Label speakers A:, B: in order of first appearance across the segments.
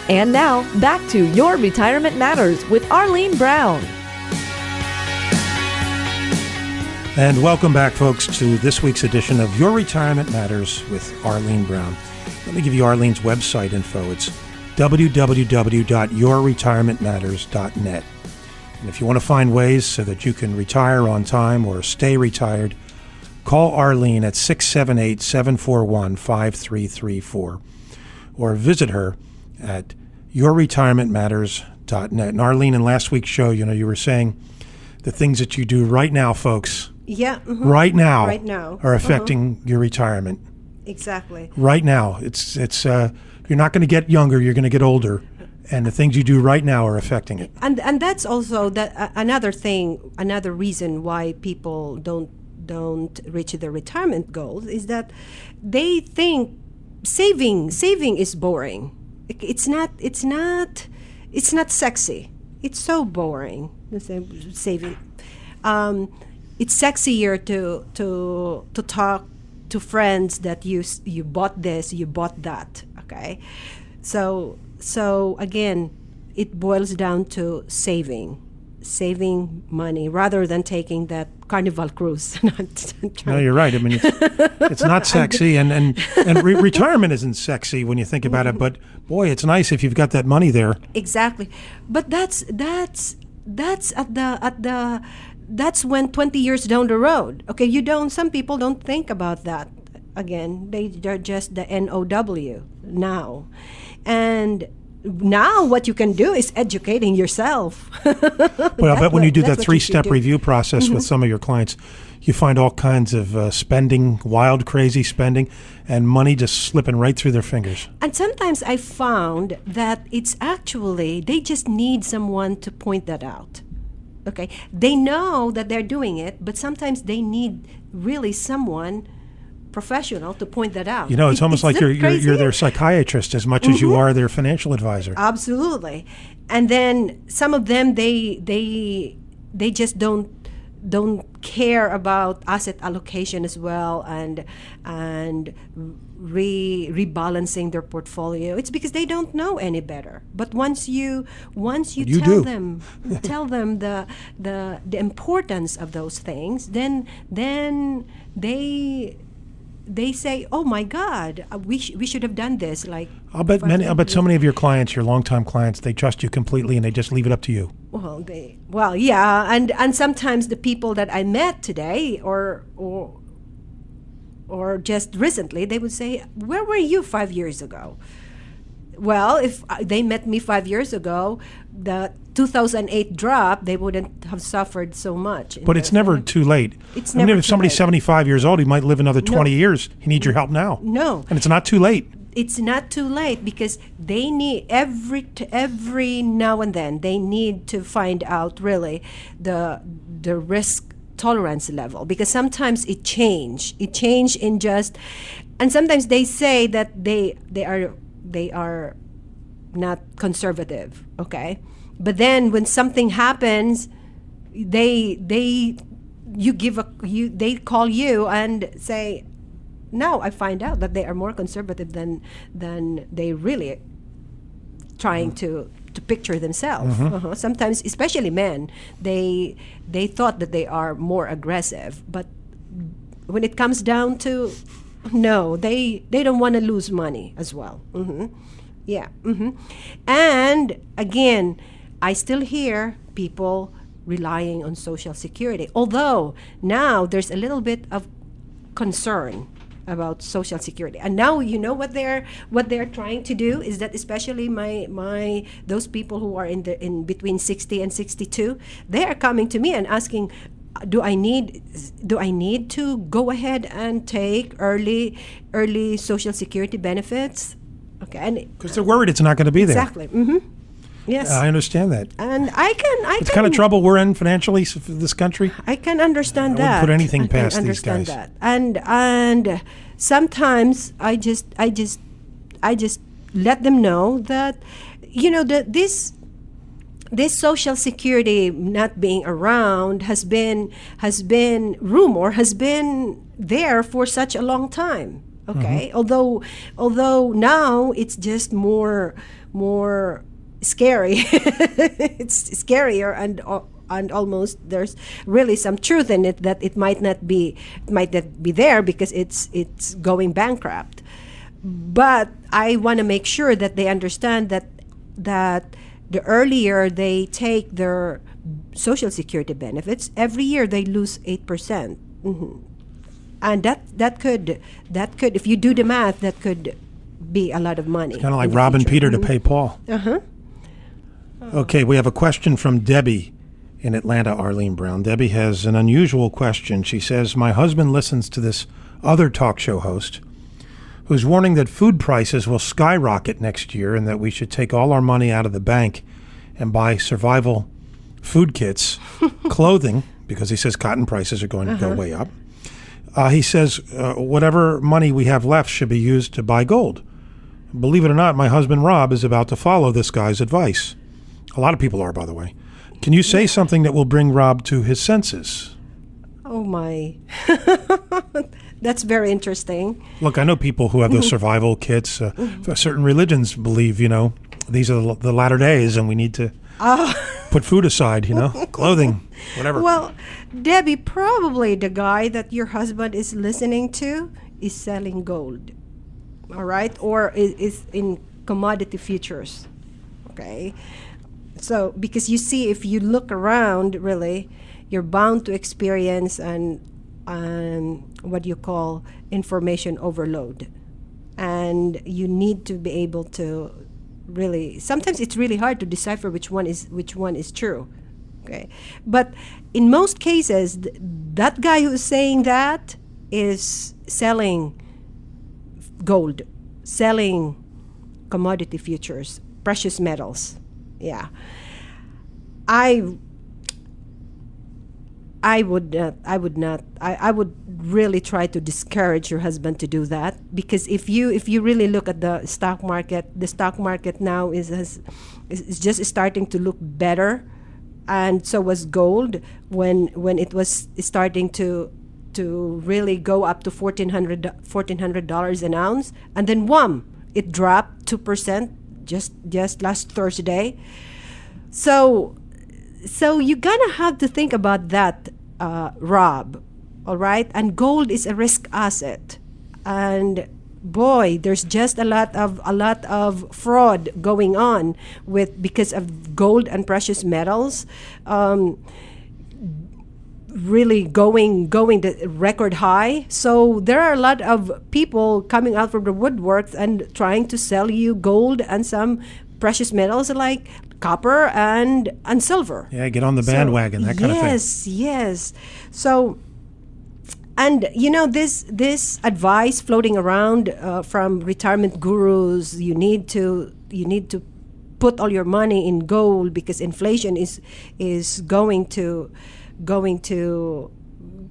A: And now, back to Your Retirement Matters with Arlene Brown.
B: And welcome back, folks, to this week's edition of Your Retirement Matters with Arlene Brown. Let me give you Arlene's website info. It's www.yourretirementmatters.net. And if you want to find ways so that you can retire on time or stay retired, call Arlene at 678-741-5334 or visit her at yourretirementmatters.net. And Arlene, in last week's show, you were saying the things that you do right now, folks, right now are affecting your retirement.
C: Exactly.
B: Right now. It's you're not going to get younger, you're going to get older. And the things you do right now are affecting it.
C: And that's also another reason why people don't reach their retirement goals is that they think saving is boring. It's not sexy. It's so boring. Saving. It's sexier to talk to friends that you bought this, you bought that. Okay, so again, it boils down to saving money rather than taking that Carnival cruise.
B: No, you're right. I mean, it's not sexy, and retirement isn't sexy when you think about it. But boy, it's nice if you've got that money there.
C: Exactly, but that's when 20 years down the road. Okay, some people don't think about that. Again, they're just the NOW now, and now what you can do is educating yourself.
B: Well, I bet when you do that 3-step review process with some of your clients, you find all kinds of spending, wild, crazy spending, and money just slipping right through their fingers.
C: And sometimes I found that it's actually, they just need someone to point that out. Okay, they know that they're doing it, but sometimes they need really someone professional to point that out.
B: It's almost like you're their psychiatrist as much as you are their financial advisor.
C: Absolutely. And then some of them they just don't care about asset allocation as well and rebalancing their portfolio. It's because they don't know any better. But once you tell them the importance of those things, then they say, "Oh my God, we should have done this." Like
B: I'll bet so many of your clients, your longtime clients, they trust you completely and they just leave it up to you.
C: Well, yeah, and sometimes the people that I met today or just recently, they would say, "Where were you 5 years ago?" Well, if they met me 5 years ago, the 2008 drop, they wouldn't have suffered so much.
B: But it's never too late.
C: It's never too late.
B: If somebody's 75 years old, he might live another 20 years. He needs your help now.
C: No.
B: And it's not too late.
C: It's not too late because they need every now and then they need to find out really the risk tolerance level, because sometimes it change in just, and sometimes they say that they are not conservative, okay? But then when something happens, they call you and say, "No, I find out that they are more conservative than they really trying to picture themselves." Sometimes, especially men, they thought that they are more aggressive, but when it comes down to, no, they don't want to lose money as well. Yeah. And again, I still hear people relying on Social Security, although now there's a little bit of concern about Social Security. And now what they're trying to do is that, especially those people who are in between 60 and 62, they are coming to me and asking, do I need to go ahead and take early Social Security benefits? Okay, and
B: because they're worried it's not going to be there.
C: Exactly. Yes,
B: I understand that.
C: And
B: it's kind of trouble we're in financially for this country.
C: I can understand that.
B: I wouldn't put anything past these guys.
C: That. And sometimes I just let them know that that this Social Security not being around has been there for such a long time. Okay, although now it's just more more scary. It's scarier, and almost there's really some truth in it that it might not be there because it's going bankrupt. But I want to make sure that they understand that the earlier they take their Social Security benefits, every year they lose 8%. And that could, if you do the math, that could be a lot of money.
B: Kind of like robbing Peter to pay Paul. Okay, we have a question from Debbie in Atlanta, Arlene Brown. Debbie has an unusual question. She says, my husband listens to this other talk show host who's warning that food prices will skyrocket next year and that we should take all our money out of the bank and buy survival food kits, clothing, because he says cotton prices are going to go way up. He says whatever money we have left should be used to buy gold. Believe it or not, my husband Rob is about to follow this guy's advice. A lot of people are, by the way. Can you say something that will bring Rob to his senses?
C: Oh, my. That's very interesting.
B: Look, I know people who have those survival kits. Certain religions believe, these are the latter days and we need to put food aside, clothing, whatever.
C: Well, Debbie, probably the guy that your husband is listening to is selling gold, all right? Or is in commodity futures, okay? So, because you see, if you look around, really, you're bound to experience what you call information overload. And you need to be able to really, sometimes it's really hard to decipher which one is true. Okay. But in most cases, that guy who's saying that is selling gold, selling commodity futures, precious metals. Yeah. I would really try to discourage your husband to do that, because if you really look at the stock market now is just starting to look better, and so was gold when it was starting to really go up to $1,400 an ounce, and then wham, it dropped 2% just last Thursday. So you're gonna have to think about that, Rob. All right, and gold is a risk asset, and boy, there's just a lot of fraud going on because of gold and precious metals. Really going the record high. So there are a lot of people coming out from the woodworks and trying to sell you gold and some precious metals like copper and silver.
B: Yeah, get on the bandwagon, that kind of thing.
C: Yes. So, and this advice floating around from retirement gurus, you need to put all your money in gold because inflation is going to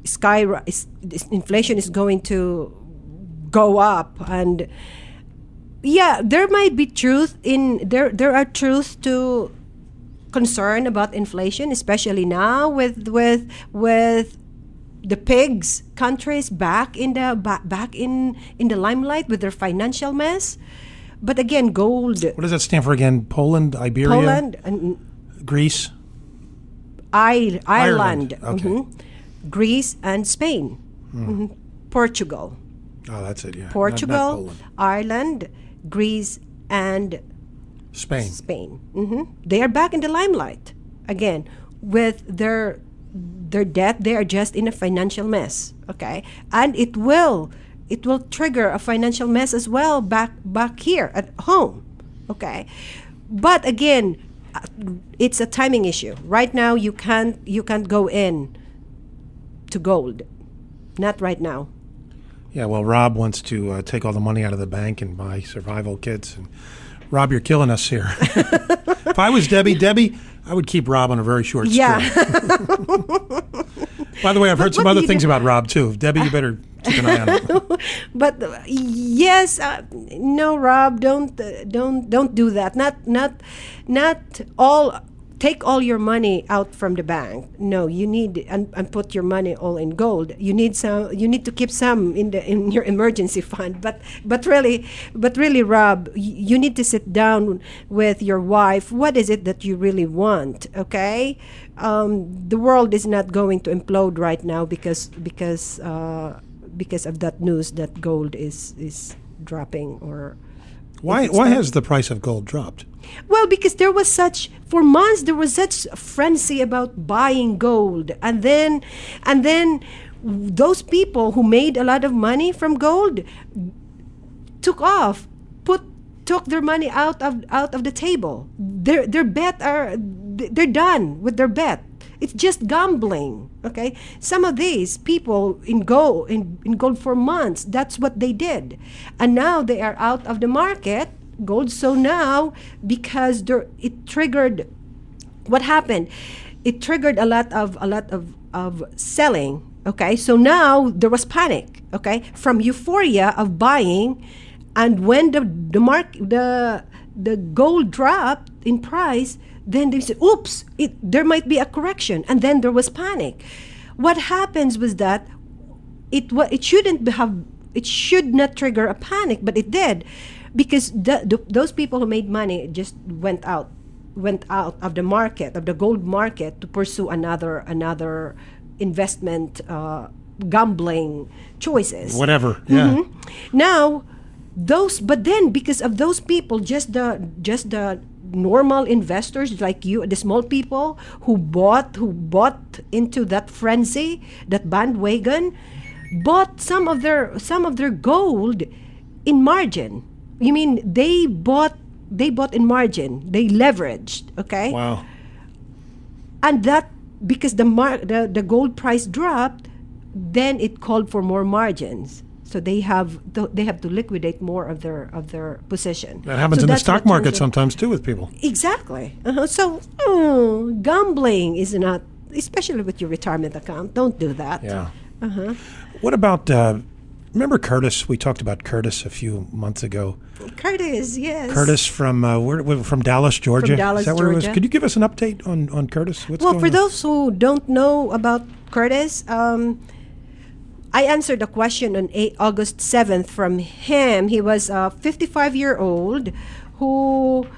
C: skyrocket. Inflation is going to go up, and yeah, there might be truth in there. There are truths to concern about inflation, especially now with the pigs countries back in the limelight with their financial mess. But again, gold.
B: What does that stand for again? Poland, Iberia,
C: Poland, and
B: Greece.
C: Ireland,
B: Okay.
C: Greece, and Spain, Portugal.
B: Oh, that's it. Yeah,
C: Portugal,
B: not Poland.
C: Ireland, Greece, and
B: Spain.
C: They are back in the limelight again with their debt. They are just in a financial mess. Okay, and it will trigger a financial mess as well back here at home. Okay, but again, it's a timing issue. Right now, you can't go in to gold. Not right now.
B: Yeah, well, Rob wants to take all the money out of the bank and buy survival kits. And Rob, you're killing us here. If I was Debbie, I would keep Rob on a very short string. By the way, I've heard some other things about Rob too. Debbie, you better keep an eye on it.
C: But yes, no, Rob, don't do that. Not all take all your money out from the bank. No, you need and put your money all in gold. You need to keep some in your emergency fund. But really, Rob, you need to sit down with your wife. What is it that you really want? Okay, the world is not going to implode right now because of that news that gold is dropping or.
B: Why has the price of gold dropped?
C: Well, because for months there was such a frenzy about buying gold, and then those people who made a lot of money from gold took their money out of the table. They're done with their bet. It's just gambling. Okay, some of these people in gold for months. That's what they did, and now they are out of the market. Gold. So now, because it triggered, what happened? It triggered a lot of selling. Okay, so now there was panic. Okay, from euphoria of buying, and when the gold dropped in price. Then they said, oops, there might be a correction. And then there was panic. What happens was that it should not trigger a panic, but it did. Because those people who made money just went out of the market, of the gold market, to pursue another investment, gambling choices.
B: Whatever, yeah.
C: Mm-hmm. Now, but then because of those people, just the normal investors like you, the small people who bought into that frenzy, that bandwagon, bought some of their gold in margin. You mean they bought in margin, they leveraged, okay?
B: Wow.
C: And that because the gold price dropped, then it called for more margins. So they have to liquidate more of their position.
B: That happens in the stock market sometimes too with people.
C: Exactly. So gambling is not, especially with your retirement account. Don't do that.
B: Yeah. What about? Remember Curtis? We talked about Curtis a few months ago.
C: Curtis, yes.
B: Curtis from from Dallas, Georgia.
C: From Dallas,
B: is that where
C: Georgia.
B: It was? Could you give us an update on Curtis? What's
C: well,
B: going
C: for
B: on?
C: those who don't know about Curtis, I answered a question on August 7th from him. He was a 55-year-old who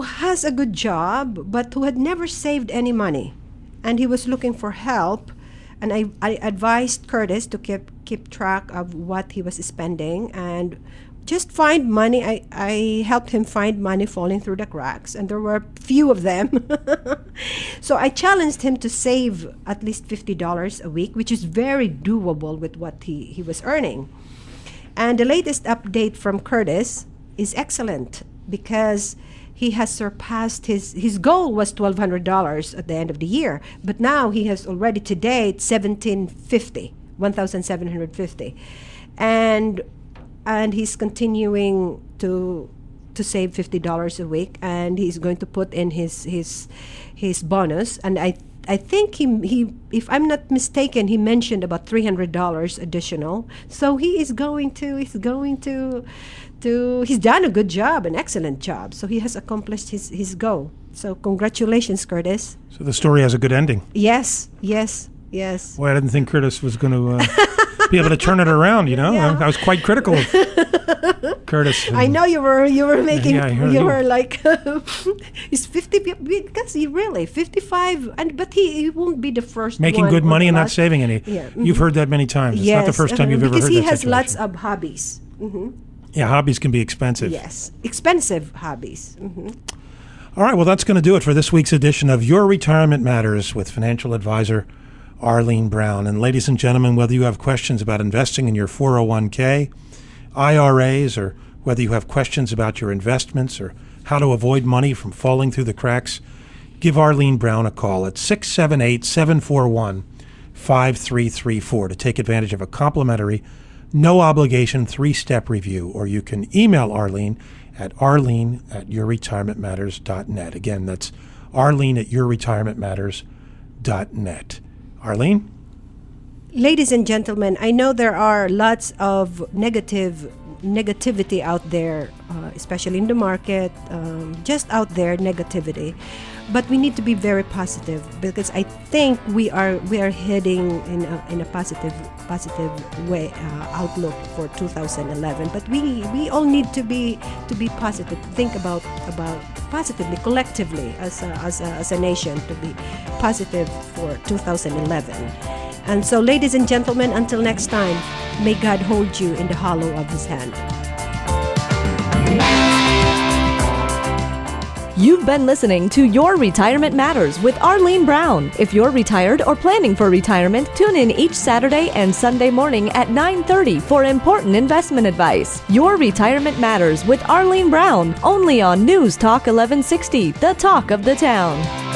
C: has a good job, but who had never saved any money. And he was looking for help. And I advised Curtis to keep track of what he was spending and just find money. I helped him find money falling through the cracks, and there were few of them. So I challenged him to save at least $50 a week, which is very doable with what he was earning. And the latest update from Curtis is excellent because he has surpassed his goal was $1,200 at the end of the year, but now he has already today $1,750, and he's continuing to save $50 a week, and he's going to put in his bonus, and I think he if I'm not mistaken, he mentioned about $300 additional. So he's done a good job, an excellent job. So he has accomplished his goal. So congratulations, Curtis.
B: So the story has a good ending.
C: Yes.
B: Well, I didn't think Curtis was going to be able to turn it around.
C: Yeah.
B: I was quite critical of Curtis.
C: I know you were making.
B: Yeah,
C: you were like, he's 50 because he really 55, but he won't be the first
B: making
C: one
B: good money and not
C: last,
B: saving any.
C: Yeah.
B: You've heard that many times. It's not the first time you've ever heard that
C: because he has
B: situation.
C: lots of hobbies. Mm-hmm.
B: Yeah, hobbies can be expensive.
C: Yes, expensive hobbies. Mm-hmm.
B: All right, well, that's going to do it for this week's edition of Your Retirement Matters with financial advisor Arlene Brown. And ladies and gentlemen, whether you have questions about investing in your 401k, IRAs, or whether you have questions about your investments or how to avoid money from falling through the cracks, give Arlene Brown a call at 678-741-5334 to take advantage of a complimentary, no-obligation 3-step review, or you can email Arlene at arlene@yourretirementmatters.net. Again, that's arlene@yourretirementmatters.net. Arlene?
C: Ladies and gentlemen, I know there are lots of negativity out there, especially in the market, just out there, negativity. but we need to be very positive, because I think we are heading in a positive way, outlook for 2011. But we all need to be positive. Think about positively, collectively, as a nation, to be positive for 2011. And so, ladies and gentlemen, until next time, may God hold you in the hollow of His hand.
A: You've been listening to Your Retirement Matters with Arlene Brown. If you're retired or planning for retirement, tune in each Saturday and Sunday morning at 9:30 for important investment advice. Your Retirement Matters with Arlene Brown, only on News Talk 1160, the talk of the town.